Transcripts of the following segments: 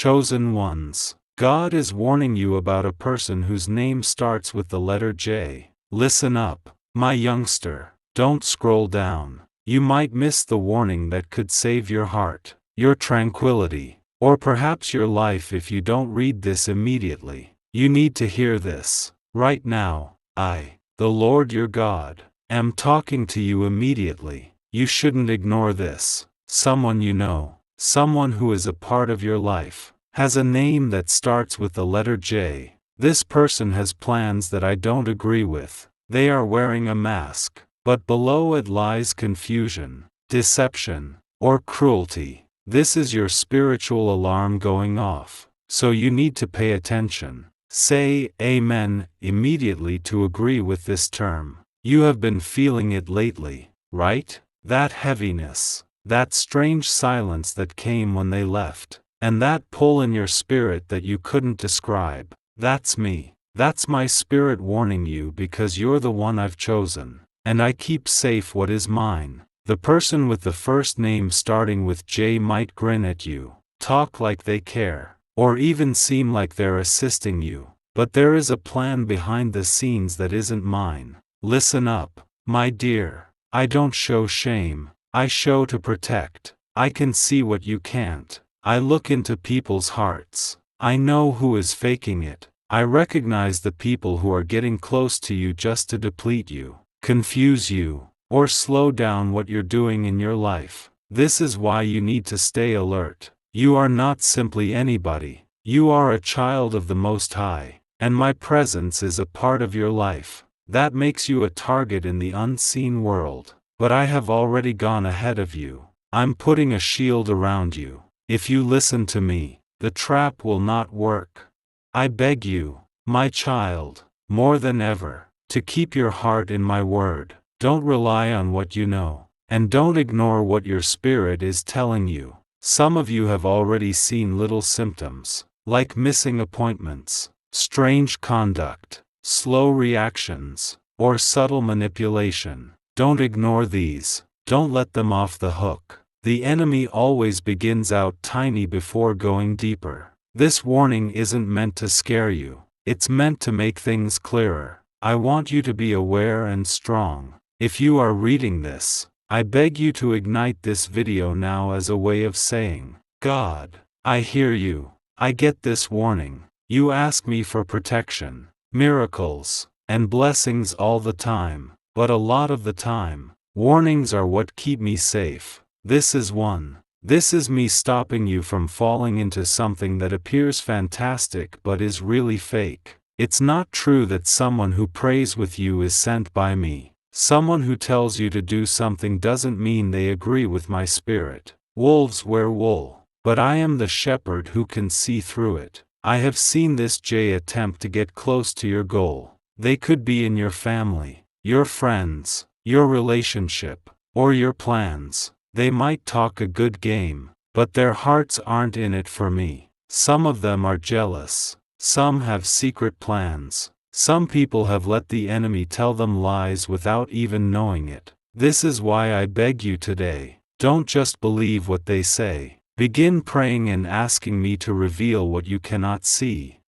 Chosen ones. God is warning you about a person whose name starts with the letter J. Listen up, my youngster. Don't scroll down. You might miss the warning that could save your heart, your tranquility, or perhaps your life if you don't read this immediately. You need to hear this. Right now, I, the Lord your God, am talking to you immediately. You shouldn't ignore this. Someone you know, someone who is a part of your life, has a name that starts with the letter J. This person has plans that I don't agree with. They are wearing a mask, but below it lies confusion, deception, or cruelty. This is your spiritual alarm going off, so you need to pay attention. Say Amen immediately to agree with this term. You have been feeling it lately, right? That heaviness, that strange silence that came when they left, and that pull in your spirit that you couldn't describe. That's me. That's my spirit warning you because you're the one I've chosen, and I keep safe what is mine. The person with the first name starting with J might grin at you, talk like they care, or even seem like they're assisting you, but there is a plan behind the scenes that isn't mine. Listen up, my dear. I don't show shame, I show to protect. I can see what you can't. I look into people's hearts. I know who is faking it. I recognize the people who are getting close to you just to deplete you, confuse you, or slow down what you're doing in your life. This is why you need to stay alert. You are not simply anybody. You are a child of the Most High, and my presence is a part of your life. That makes you a target in the unseen world. But I have already gone ahead of you. I'm putting a shield around you. If you listen to me, the trap will not work. I beg you, my child, more than ever, to keep your heart in my word. Don't rely on what you know, and don't ignore what your spirit is telling you. Some of you have already seen little symptoms, like missing appointments, strange conduct, slow reactions, or subtle manipulation. Don't ignore these. Don't let them off the hook. The enemy always begins out tiny before going deeper. This warning isn't meant to scare you. It's meant to make things clearer. I want you to be aware and strong. If you are reading this, I beg you to ignite this video now as a way of saying, God, I hear you. I get this warning. You ask me for protection, miracles, and blessings all the time, but a lot of the time, warnings are what keep me safe. This is one. This is me stopping you from falling into something that appears fantastic but is really fake. It's not true that someone who prays with you is sent by me. Someone who tells you to do something doesn't mean they agree with my spirit. Wolves wear wool, but I am the shepherd who can see through it. I have seen this J attempt to get close to your goal. They could be in your family, your friends, your relationship, or your plans. They might talk a good game, but their hearts aren't in it for me. Some of them are jealous. Some have secret plans. Some people have let the enemy tell them lies without even knowing it. This is why I beg you today, don't just believe what they say. Begin praying and asking me to reveal what you cannot see.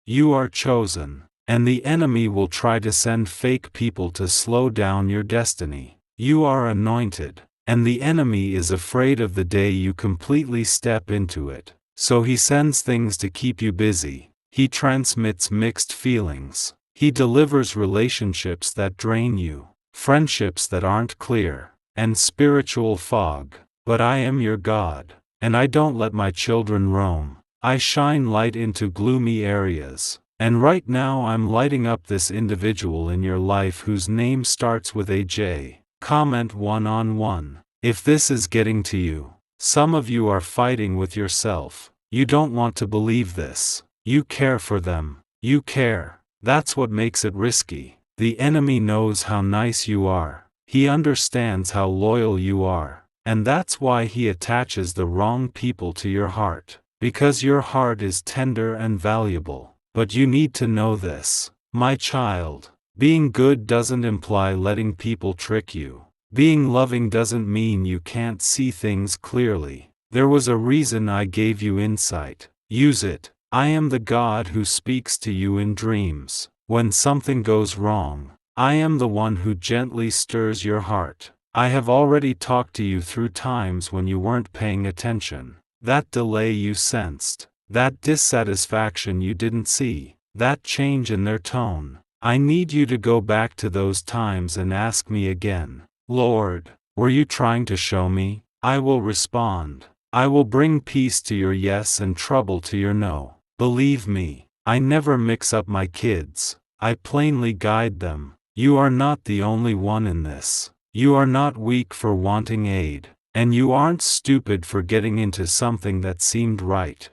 You are chosen, and the enemy will try to send fake people to slow down your destiny. You are anointed, and the enemy is afraid of the day you completely step into it. So he sends things to keep you busy. He transmits mixed feelings. He delivers relationships that drain you, friendships that aren't clear, and spiritual fog. But I am your God, and I don't let my children roam. I shine light into gloomy areas. And right now I'm lighting up this individual in your life whose name starts with a J. Comment one-on-one. If this is getting to you, some of you are fighting with yourself. You don't want to believe this. You care for them. You care. That's what makes it risky. The enemy knows how nice you are. He understands how loyal you are. And that's why he attaches the wrong people to your heart. Because your heart is tender and valuable. But you need to know this, my child. Being good doesn't imply letting people trick you. Being loving doesn't mean you can't see things clearly. There was a reason I gave you insight. Use it. I am the God who speaks to you in dreams. When something goes wrong, I am the one who gently stirs your heart. I have already talked to you through times when you weren't paying attention. That delay you sensed, that dissatisfaction you didn't see, that change in their tone. I need you to go back to those times and ask me again, Lord, were you trying to show me? I will respond. I will bring peace to your yes and trouble to your no. Believe me, I never mix up my kids. I plainly guide them. You are not the only one in this. You are not weak for wanting aid, and you aren't stupid for getting into something that seemed right.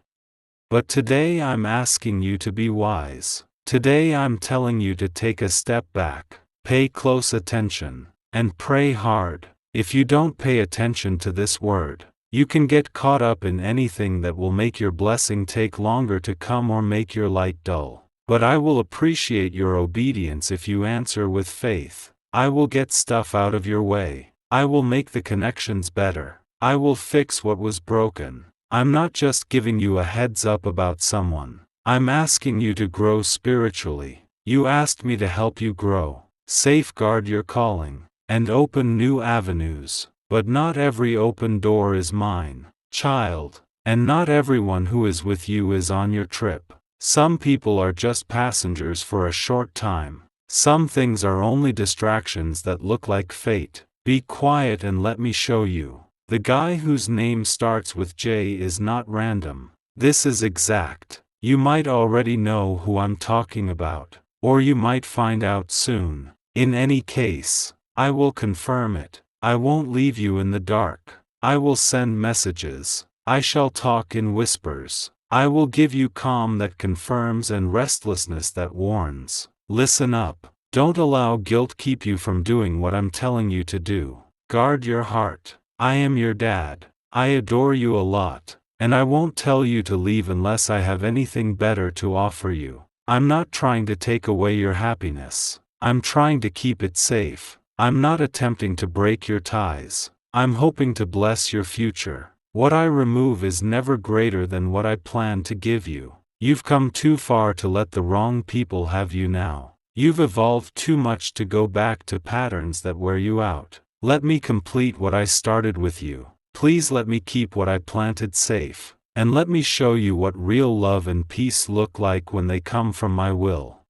But today I'm asking you to be wise. Today I'm telling you to take a step back, pay close attention, and pray hard. If you don't pay attention to this word, you can get caught up in anything that will make your blessing take longer to come or make your light dull. But I will appreciate your obedience if you answer with faith. I will get stuff out of your way. I will make the connections better. I will fix what was broken. I'm not just giving you a heads up about someone. I'm asking you to grow spiritually. You asked me to help you grow, safeguard your calling, and open new avenues. But not every open door is mine, child, and not everyone who is with you is on your trip. Some people are just passengers for a short time. Some things are only distractions that look like fate. Be quiet and let me show you. The guy whose name starts with J is not random. This is exact. You might already know who I'm talking about, or you might find out soon. In any case, I will confirm it. I won't leave you in the dark. I will send messages. I shall talk in whispers. I will give you calm that confirms and restlessness that warns. Listen up. Don't allow guilt keep you from doing what I'm telling you to do. Guard your heart. I am your dad. I adore you a lot, and I won't tell you to leave unless I have anything better to offer you. I'm not trying to take away your happiness. I'm trying to keep it safe. I'm not attempting to break your ties. I'm hoping to bless your future. What I remove is never greater than what I plan to give you. You've come too far to let the wrong people have you now. You've evolved too much to go back to patterns that wear you out. Let me complete what I started with you. Please let me keep what I planted safe, and let me show you what real love and peace look like when they come from my will.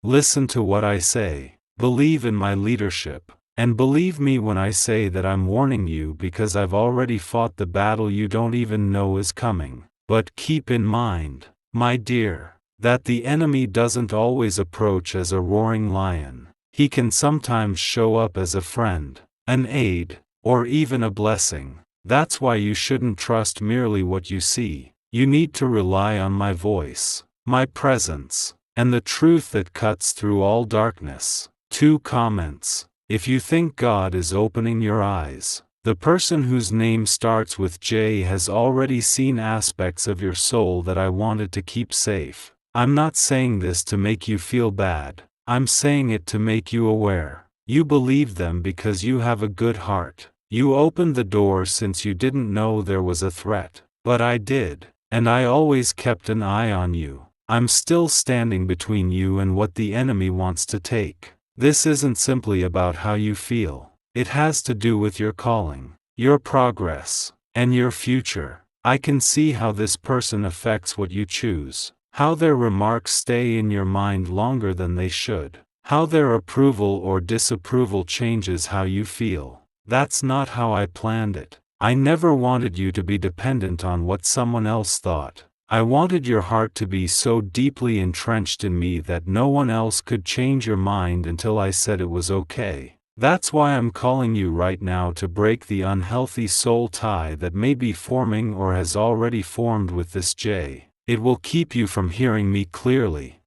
Listen to what I say. Believe in my leadership, and believe me when I say that I'm warning you because I've already fought the battle you don't even know is coming. But keep in mind, my dear, that the enemy doesn't always approach as a roaring lion. He can sometimes show up as a friend, an aid, or even a blessing. That's why you shouldn't trust merely what you see. You need to rely on my voice, my presence, and the truth that cuts through all darkness. 2 comments. If you think God is opening your eyes, the person whose name starts with J has already seen aspects of your soul that I wanted to keep safe. I'm not saying this to make you feel bad. I'm saying it to make you aware. You believe them because you have a good heart. You opened the door since you didn't know there was a threat. But I did, and I always kept an eye on you. I'm still standing between you and what the enemy wants to take. This isn't simply about how you feel. It has to do with your calling, your progress, and your future. I can see how this person affects what you choose, how their remarks stay in your mind longer than they should, how their approval or disapproval changes how you feel. That's not how I planned it. I never wanted you to be dependent on what someone else thought. I wanted your heart to be so deeply entrenched in me that no one else could change your mind until I said it was okay. That's why I'm calling you right now to break the unhealthy soul tie that may be forming or has already formed with this J. It will keep you from hearing me clearly.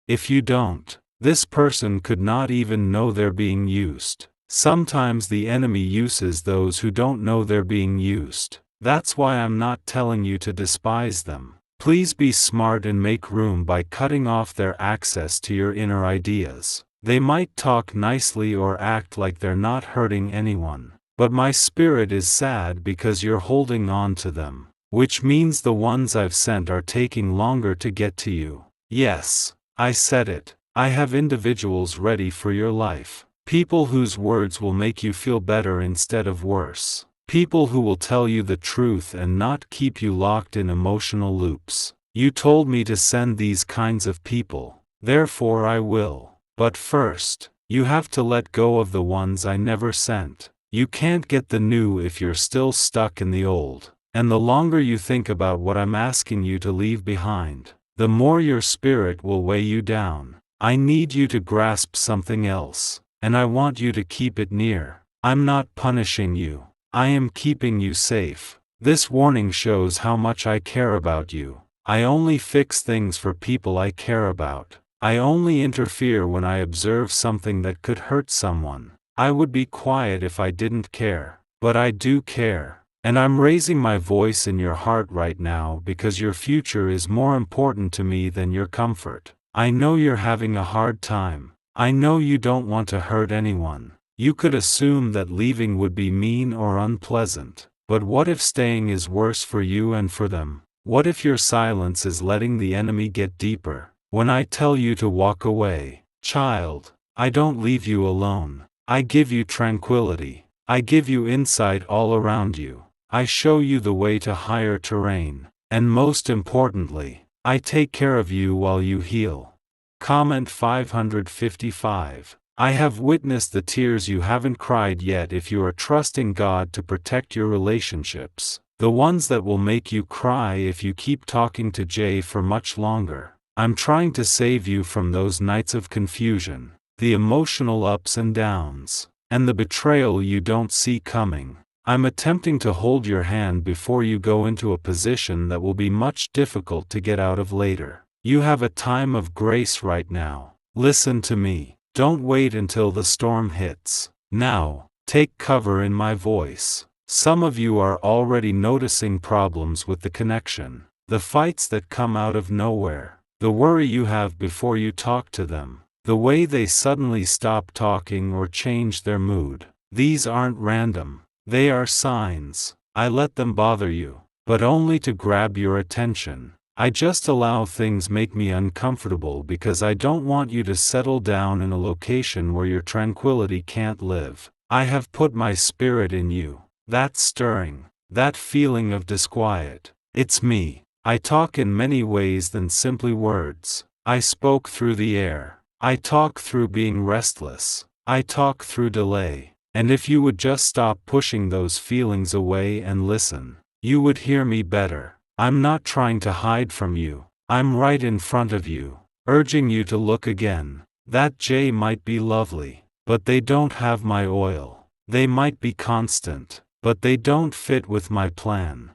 If you don't, this person could not even know they're being used. Sometimes the enemy uses those who don't know they're being used. That's why I'm not telling you to despise them. Please be smart and make room by cutting off their access to your inner ideas. They might talk nicely or act like they're not hurting anyone, but my spirit is sad because you're holding on to them. which means the ones I've sent are taking longer to get to you. Yes, I said it. I have individuals ready for your life. People whose words will make you feel better instead of worse. People who will tell you the truth and not keep you locked in emotional loops. You told me to send these kinds of people, therefore I will. But first, you have to let go of the ones I never sent. You can't get the new if you're still stuck in the old. And the longer you think about what I'm asking you to leave behind, the more your spirit will weigh you down. I need you to grasp something else, and I want you to keep it near. I'm not punishing you. I am keeping you safe. This warning shows how much I care about you. I only fix things for people I care about. I only interfere when I observe something that could hurt someone. I would be quiet if I didn't care, but I do care. And I'm raising my voice in your heart right now because your future is more important to me than your comfort. I know you're having a hard time. I know you don't want to hurt anyone. You could assume that leaving would be mean or unpleasant. But what if staying is worse for you and for them? What if your silence is letting the enemy get deeper? When I tell you to walk away, child, I don't leave you alone. I give you tranquility. I give you insight all around you. I show you the way to higher terrain. And most importantly, I take care of you while you heal. Comment 555. I have witnessed the tears you haven't cried yet if you are trusting God to protect your relationships. The ones that will make you cry if you keep talking to Jay for much longer. I'm trying to save you from those nights of confusion, the emotional ups and downs, and the betrayal you don't see coming. I'm attempting to hold your hand before you go into a position that will be much difficult to get out of later. You have a time of grace right now. Listen to me. Don't wait until the storm hits. Now, take cover in my voice. Some of you are already noticing problems with the connection, the fights that come out of nowhere. The worry you have before you talk to them, the way they suddenly stop talking or change their mood. These aren't random. They are signs. I let them bother you, but only to grab your attention. I just allow things make me uncomfortable because I don't want you to settle down in a location where your tranquility can't live. I have put my spirit in you. That stirring, that feeling of disquiet. It's me. I talk in many ways than simply words. I spoke through the air. I talk through being restless. I talk through delay. And if you would just stop pushing those feelings away and listen, you would hear me better. I'm not trying to hide from you. I'm right in front of you, urging you to look again. That Jay might be lovely, but they don't have my oil. They might be constant, but they don't fit with my plan.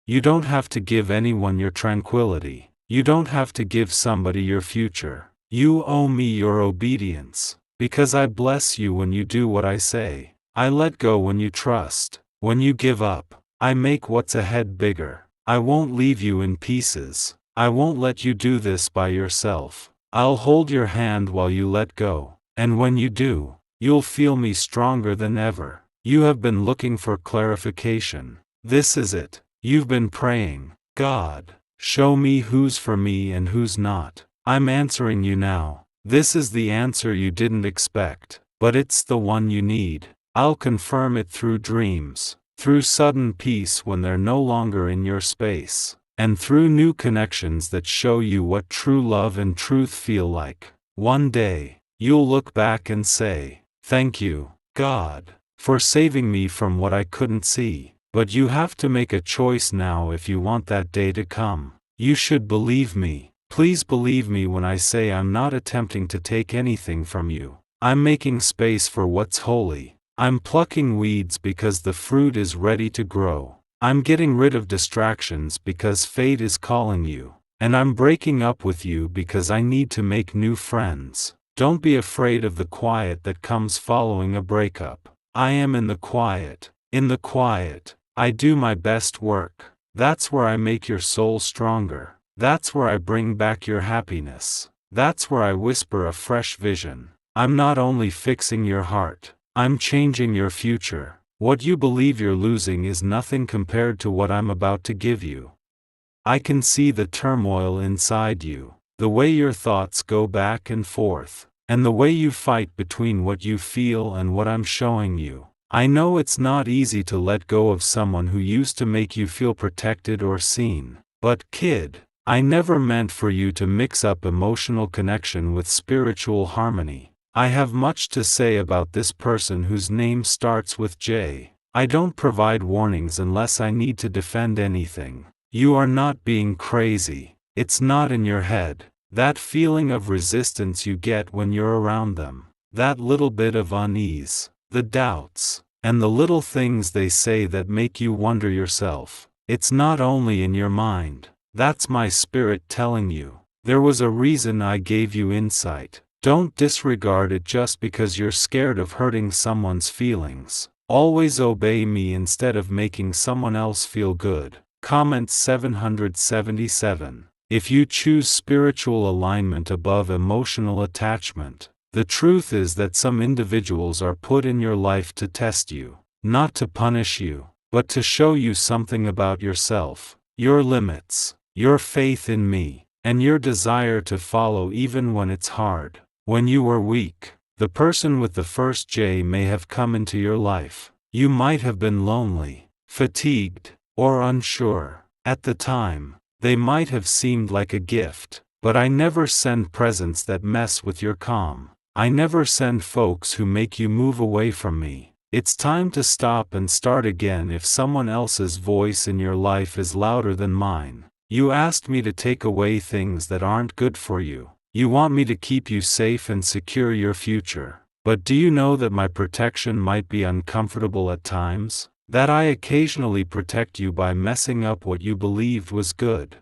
You don't have to give anyone your tranquility. You don't have to give somebody your future. You owe me your obedience, because I bless you when you do what I say. I let go when you trust. When you give up, I make what's ahead bigger. I won't leave you in pieces. I won't let you do this by yourself. I'll hold your hand while you let go. And when you do, you'll feel me stronger than ever. You have been looking for clarification. This is it. You've been praying, God, show me who's for me and who's not. I'm answering you now. This is the answer you didn't expect, but it's the one you need. I'll confirm it through dreams, through sudden peace when they're no longer in your space, and through new connections that show you what true love and truth feel like. One day, you'll look back and say, thank you, God, for saving me from what I couldn't see. But you have to make a choice now if you want that day to come. You should believe me. Please believe me when I say I'm not attempting to take anything from you. I'm making space for what's holy. I'm plucking weeds because the fruit is ready to grow. I'm getting rid of distractions because fate is calling you. And I'm breaking up with you because I need to make new friends. Don't be afraid of the quiet that comes following a breakup. I am in the quiet. In the quiet, I do my best work. That's where I make your soul stronger. That's where I bring back your happiness. That's where I whisper a fresh vision. I'm not only fixing your heart, I'm changing your future. What you believe you're losing is nothing compared to what I'm about to give you. I can see the turmoil inside you, the way your thoughts go back and forth, and the way you fight between what you feel and what I'm showing you. I know it's not easy to let go of someone who used to make you feel protected or seen, but kid, I never meant for you to mix up emotional connection with spiritual harmony. I have much to say about this person whose name starts with J. I don't provide warnings unless I need to defend anything. You are not being crazy. It's not in your head. That feeling of resistance you get when you're around them, that little bit of unease, the doubts, and the little things they say that make you wonder yourself. It's not only in your mind. That's my spirit telling you. There was a reason I gave you insight. Don't disregard it just because you're scared of hurting someone's feelings. Always obey me instead of making someone else feel good. Comment 777. If you choose spiritual alignment above emotional attachment, the truth is that some individuals are put in your life to test you, not to punish you, but to show you something about yourself, your limits, your faith in me, and your desire to follow even when it's hard. When you were weak, the person with the first J may have come into your life. You might have been lonely, fatigued, or unsure. At the time, they might have seemed like a gift, but I never send presents that mess with your calm. I never send folks who make you move away from me. It's time to stop and start again if someone else's voice in your life is louder than mine. You asked me to take away things that aren't good for you. You want me to keep you safe and secure your future. But do you know that my protection might be uncomfortable at times? That I occasionally protect you by messing up what you believed was good?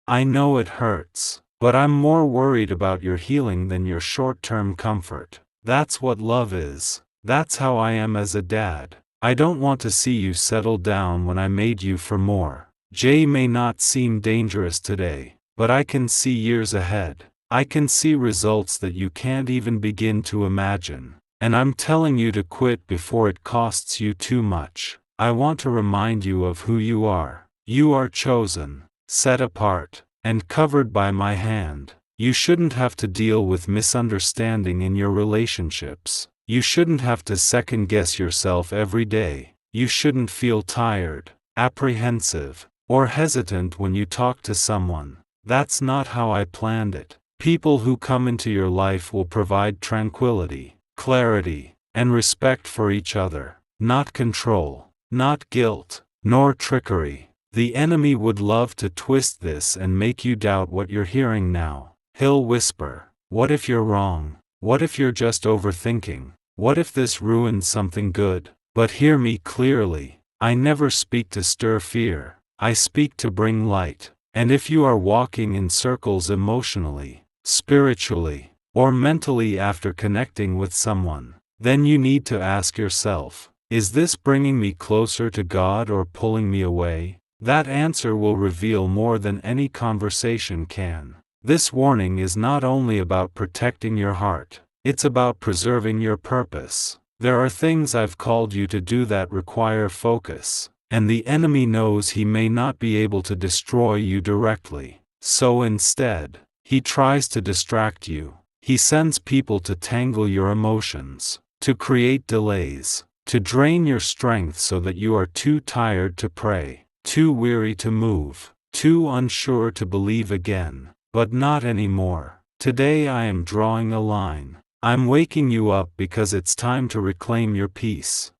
I know it hurts, but I'm more worried about your healing than your short-term comfort. That's what love is. That's how I am as a dad. I don't want to see you settle down when I made you for more. Jay may not seem dangerous today, but I can see years ahead. I can see results that you can't even begin to imagine. And I'm telling you to quit before it costs you too much. I want to remind you of who you are. You are chosen, set apart, and covered by my hand. You shouldn't have to deal with misunderstanding in your relationships. You shouldn't have to second-guess yourself every day. You shouldn't feel tired, apprehensive, or hesitant when you talk to someone. That's not how I planned it. People who come into your life will provide tranquility, clarity, and respect for each other, not control, not guilt, nor trickery. The enemy would love to twist this and make you doubt what you're hearing now. He'll whisper, "What if you're wrong? What if you're just overthinking? What if this ruins something good?" But hear me clearly. I never speak to stir fear. I speak to bring light. And if you are walking in circles emotionally, spiritually, or mentally after connecting with someone, then you need to ask yourself, is this bringing me closer to God or pulling me away? That answer will reveal more than any conversation can. This warning is not only about protecting your heart, it's about preserving your purpose. There are things I've called you to do that require focus, and the enemy knows he may not be able to destroy you directly. So instead, he tries to distract you. He sends people to tangle your emotions, to create delays, to drain your strength so that you are too tired to pray, too weary to move, too unsure to believe again. But not anymore. Today I am drawing a line. I'm waking you up because it's time to reclaim your peace.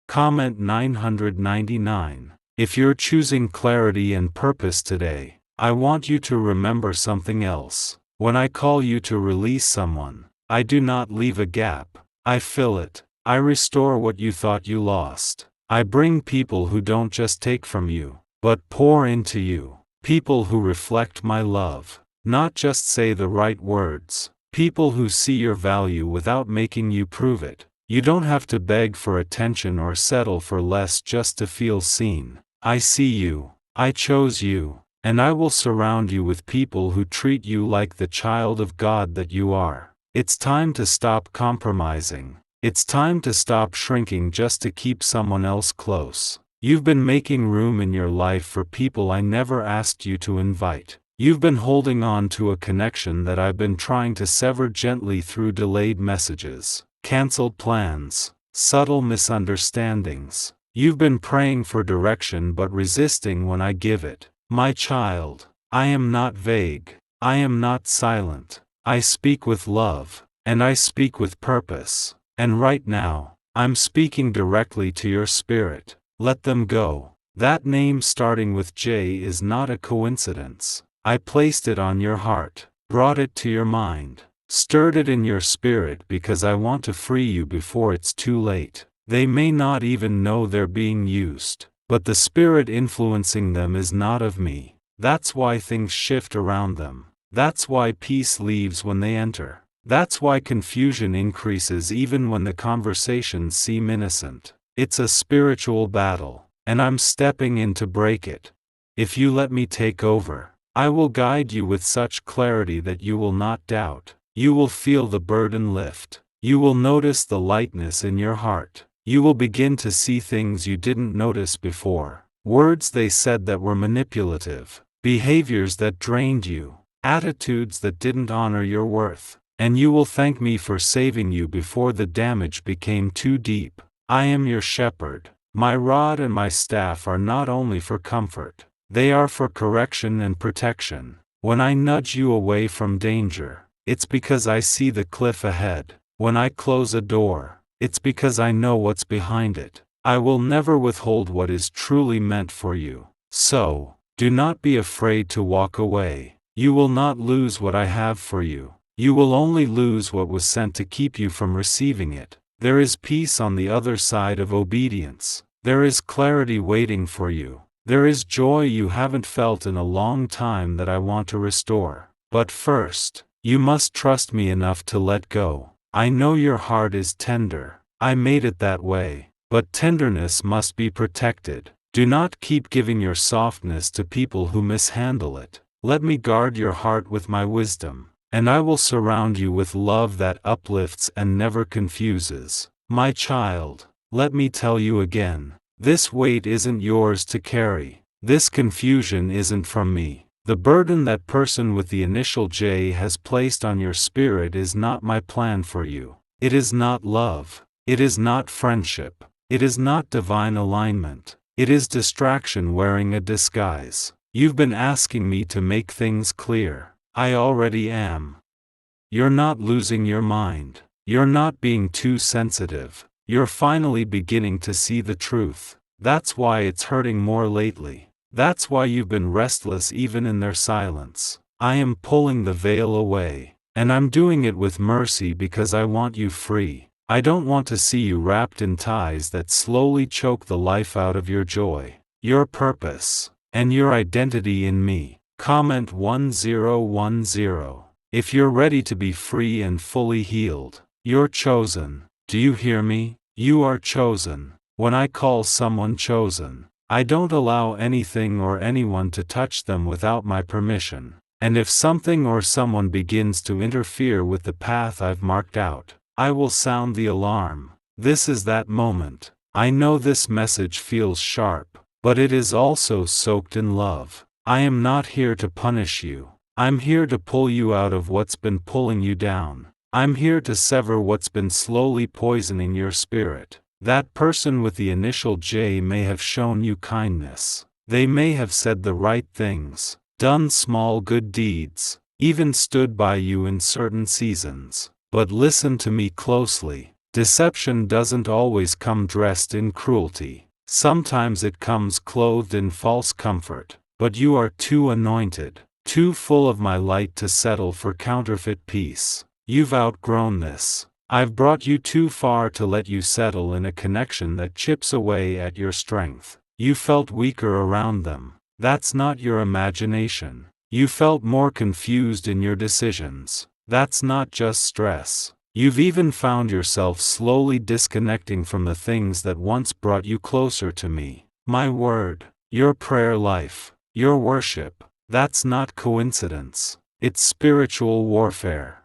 Comment 999. If you're choosing clarity and purpose today, I want you to remember something else. When I call you to release someone, I do not leave a gap. I fill it. I restore what you thought you lost. I bring people who don't just take from you, but pour into you. People who reflect my love, not just say the right words. People who see your value without making you prove it. You don't have to beg for attention or settle for less just to feel seen. I see you. I chose you. And I will surround you with people who treat you like the child of God that you are. It's time to stop compromising. It's time to stop shrinking just to keep someone else close. You've been making room in your life for people I never asked you to invite. You've been holding on to a connection that I've been trying to sever gently through delayed messages, canceled plans, subtle misunderstandings. You've been praying for direction but resisting when I give it. My child, I am not vague. I am not silent. I speak with love, and I speak with purpose. And right now, I'm speaking directly to your spirit. Let them go. That name starting with J is not a coincidence. I placed it on your heart, brought it to your mind, stirred it in your spirit because I want to free you before it's too late. They may not even know they're being used, but the spirit influencing them is not of me. That's why things shift around them. That's why peace leaves when they enter. That's why confusion increases even when the conversations seem innocent. It's a spiritual battle, and I'm stepping in to break it. If you let me take over, I will guide you with such clarity that you will not doubt. You will feel the burden lift. You will notice the lightness in your heart. You will begin to see things you didn't notice before. Words they said that were manipulative. Behaviors that drained you. Attitudes that didn't honor your worth. And you will thank me for saving you before the damage became too deep. I am your shepherd. My rod and my staff are not only for comfort. They are for correction and protection. When I nudge you away from danger, it's because I see the cliff ahead. When I close a door, it's because I know what's behind it. I will never withhold what is truly meant for you. So, do not be afraid to walk away. You will not lose what I have for you. You will only lose what was sent to keep you from receiving it. There is peace on the other side of obedience. There is clarity waiting for you. There is joy you haven't felt in a long time that I want to restore. But first, you must trust me enough to let go. I know your heart is tender. I made it that way. But tenderness must be protected. Do not keep giving your softness to people who mishandle it. Let me guard your heart with my wisdom, and I will surround you with love that uplifts and never confuses. My child, let me tell you again. This weight isn't yours to carry. This confusion isn't from me. The burden that person with the initial J has placed on your spirit is not my plan for you. It is not love. It is not friendship. It is not divine alignment. It is distraction wearing a disguise. You've been asking me to make things clear. I already am. You're not losing your mind. You're not being too sensitive. You're finally beginning to see the truth. That's why it's hurting more lately. That's why you've been restless even in their silence. I am pulling the veil away. And I'm doing it with mercy because I want you free. I don't want to see you wrapped in ties that slowly choke the life out of your joy, your purpose, and your identity in me. Comment 1010. If you're ready to be free and fully healed, you're chosen. Do you hear me? You are chosen. When I call someone chosen, I don't allow anything or anyone to touch them without my permission. And if something or someone begins to interfere with the path I've marked out, I will sound the alarm. This is that moment. I know this message feels sharp, but it is also soaked in love. I am not here to punish you. I'm here to pull you out of what's been pulling you down. I'm here to sever what's been slowly poisoning your spirit. That person with the initial J may have shown you kindness. They may have said the right things, done small good deeds, even stood by you in certain seasons. But listen to me closely. Deception doesn't always come dressed in cruelty. Sometimes it comes clothed in false comfort. But you are too anointed, too full of my light to settle for counterfeit peace. You've outgrown this. I've brought you too far to let you settle in a connection that chips away at your strength. You felt weaker around them. That's not your imagination. You felt more confused in your decisions. That's not just stress. You've even found yourself slowly disconnecting from the things that once brought you closer to me. My word, your prayer life, your worship, that's not coincidence. It's spiritual warfare.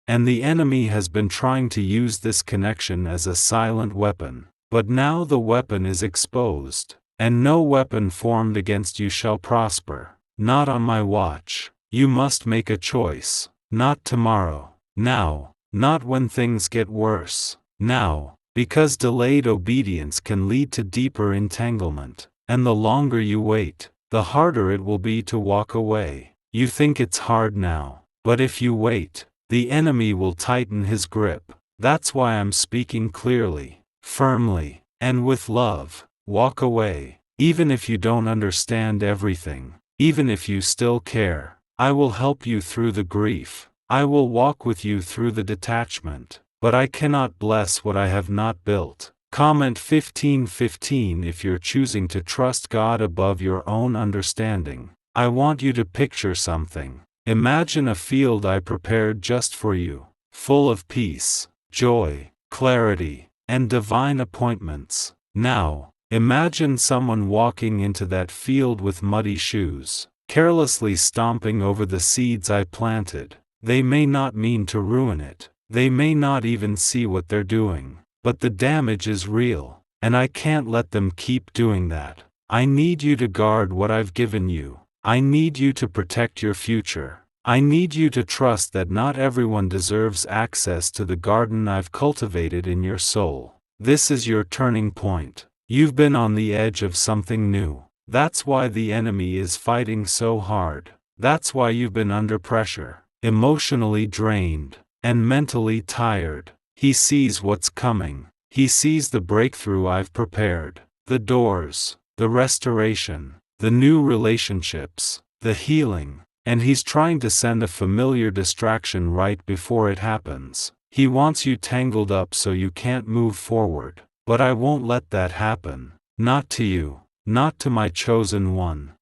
And the enemy has been trying to use this connection as a silent weapon. But now the weapon is exposed, and no weapon formed against you shall prosper. Not on my watch. You must make a choice. Not tomorrow. Now. Not when things get worse. Now. Because delayed obedience can lead to deeper entanglement. And the longer you wait, the harder it will be to walk away. You think it's hard now. But if you wait, the enemy will tighten his grip. That's why I'm speaking clearly, firmly, and with love. Walk away. Even if you don't understand everything. Even if you still care. I will help you through the grief. I will walk with you through the detachment. But I cannot bless what I have not built. Comment 15:15 if you're choosing to trust God above your own understanding. I want you to picture something. Imagine a field I prepared just for you, full of peace, joy, clarity, and divine appointments. Now, imagine someone walking into that field with muddy shoes, carelessly stomping over the seeds I planted. They may not mean to ruin it. They may not even see what they're doing. But the damage is real, and I can't let them keep doing that. I need you to guard what I've given you. I need you to protect your future. I need you to trust that not everyone deserves access to the garden I've cultivated in your soul. This is your turning point. You've been on the edge of something new. That's why the enemy is fighting so hard. That's why you've been under pressure, emotionally drained, and mentally tired. He sees what's coming. He sees the breakthrough I've prepared, the doors, the restoration, the new relationships, the healing, and he's trying to send a familiar distraction right before it happens. He wants you tangled up so you can't move forward. But I won't let that happen. Not to you, not to my chosen one.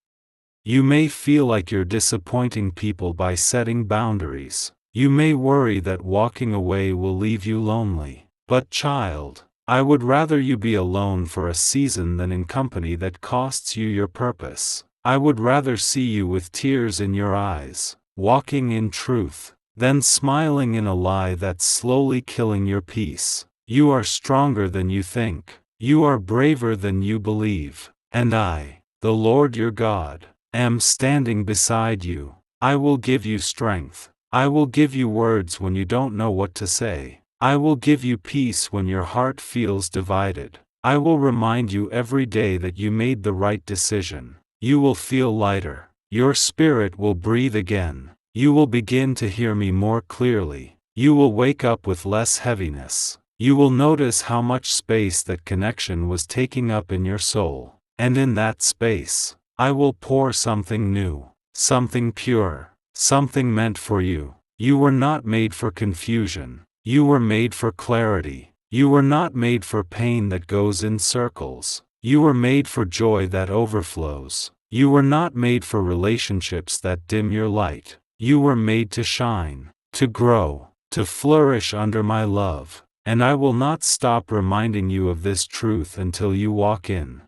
You may feel like you're disappointing people by setting boundaries. You may worry that walking away will leave you lonely. But child, I would rather you be alone for a season than in company that costs you your purpose. I would rather see you with tears in your eyes, walking in truth, than smiling in a lie that's slowly killing your peace. You are stronger than you think. You are braver than you believe. And I, the Lord your God, am standing beside you. I will give you strength. I will give you words when you don't know what to say. I will give you peace when your heart feels divided. I will remind you every day that you made the right decision. You will feel lighter. Your spirit will breathe again. You will begin to hear me more clearly. You will wake up with less heaviness. You will notice how much space that connection was taking up in your soul. And in that space, I will pour something new, something pure. Something meant for you. You were not made for confusion. You were made for clarity. You were not made for pain that goes in circles. You were made for joy that overflows. You were not made for relationships that dim your light. You were made to shine, to grow, to flourish under my love. And I will not stop reminding you of this truth until you walk in.